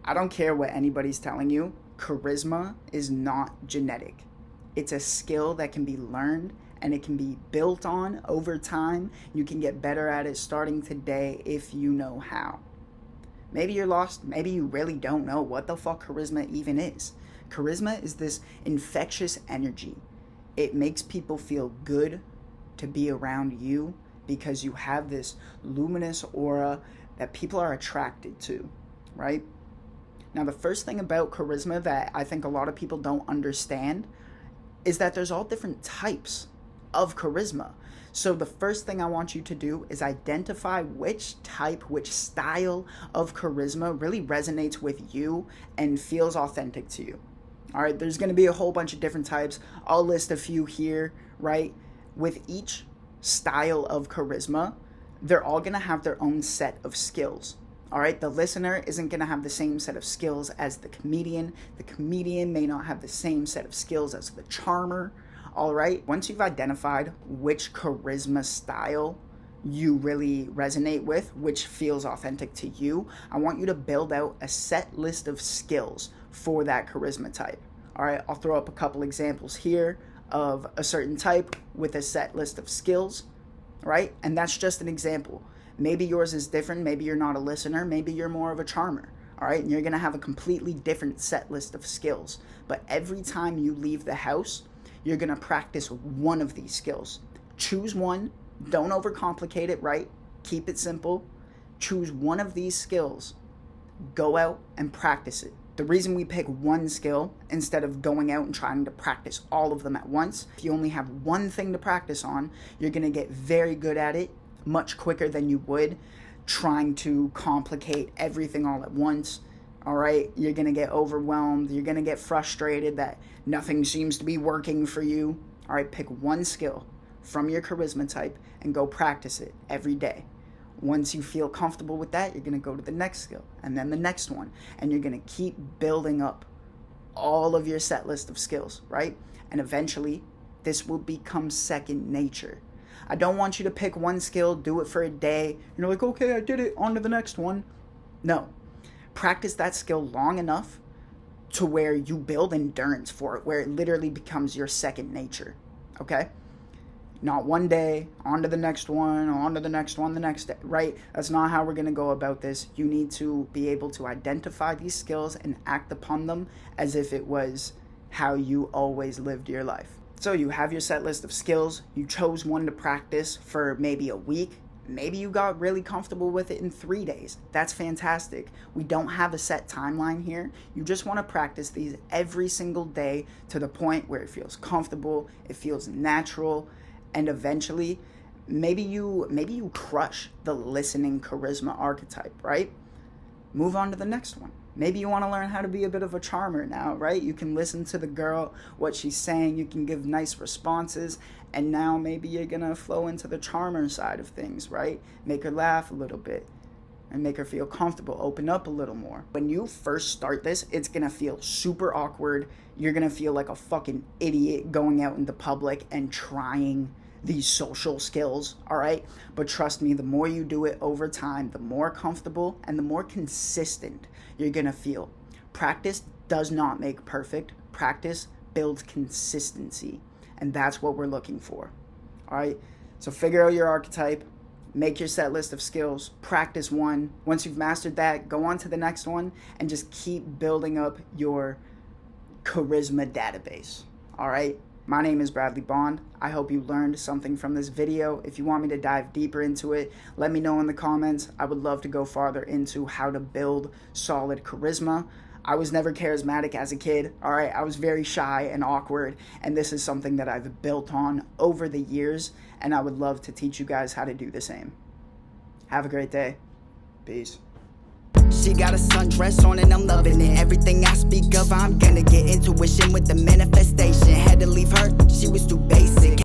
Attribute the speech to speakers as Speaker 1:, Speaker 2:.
Speaker 1: I don't care what anybody's telling you. Charisma is not genetic. It's a skill that can be learned and it can be built on over time. You can get better at it starting today if you know how. Maybe you're lost. Maybe you really don't know what the fuck charisma even is. Charisma is this infectious energy. It makes people feel good to be around you because you have this luminous aura that people are attracted to, right? Now, the first thing about charisma that I think a lot of people don't understand is that there's all different types of charisma. So the first thing I want you to do is identify which type, which style of charisma really resonates with you and feels authentic to you. All right, there's going to be a whole bunch of different types. I'll list a few here, right? With each style of charisma, they're all going to have their own set of skills. All right, the listener isn't going to have the same set of skills as the comedian. The comedian may not have the same set of skills as the charmer. All right, once you've identified which charisma style you really resonate with, which feels authentic to you, I want you to build out a set list of skills for that charisma type. All right, I'll throw up a couple examples here of a certain type with a set list of skills, right? And that's just an example. Maybe yours is different. Maybe you're not a listener. Maybe you're more of a charmer. All right, and you're going to have a completely different set list of skills. But every time you leave the house, you're going to practice one of these skills. Choose one. Don't overcomplicate it, right? Keep it simple. Choose one of these skills. Go out and practice it. The reason we pick one skill instead of going out and trying to practice all of them at once, if you only have one thing to practice on, you're going to get very good at it much quicker than you would trying to complicate everything all at once. All right, you're going to get overwhelmed. You're going to get frustrated that nothing seems to be working for you. All right, pick one skill from your charisma type and go practice it every day. Once you feel comfortable with that, you're going to go to the next skill and then the next one. And you're going to keep building up all of your set list of skills, right? And eventually, this will become second nature. I don't want you to pick one skill, do it for a day. You're like, okay, I did it, on to the next one. No. Practice that skill long enough to where you build endurance for it, where it literally becomes your second nature, okay? Not one day, on to the next one, on to the next one, the next day, right? That's not how we're going to go about this. You need to be able to identify these skills and act upon them as if it was how you always lived your life. So you have your set list of skills. You chose one to practice for maybe a week. Maybe you got really comfortable with it in 3 days. That's fantastic. We don't have a set timeline here. You just want to practice these every single day to the point where it feels comfortable, it feels natural, and eventually maybe you crush the listening charisma archetype, right? Move on to the next one. Maybe you want to learn how to be a bit of a charmer now, right? You can listen to the girl, what she's saying, you can give nice responses, and now maybe you're going to flow into the charmer side of things, right? Make her laugh a little bit and make her feel comfortable, open up a little more. When you first start this, it's going to feel super awkward. You're going to feel like a fucking idiot going out into public and trying these social skills, all right? But trust me, the more you do it over time, the more comfortable and the more consistent you're gonna feel. Practice does not make perfect. Practice builds consistency, and that's what we're looking for, all right? So figure out your archetype, make your set list of skills, practice one. Once you've mastered that, go on to the next one and just keep building up your charisma database, all right? My name is Bradley Bond. I hope you learned something from this video. If you want me to dive deeper into it, let me know in the comments. I would love to go farther into how to build solid charisma. I was never charismatic as a kid, all right? I was very shy and awkward, and this is something that I've built on over the years, and I would love to teach you guys how to do the same. Have a great day. Peace.
Speaker 2: She got a sundress on and I'm loving it. Everything I speak of, I'm gonna get intuition with the manifestation. Had to leave her, she was too basic.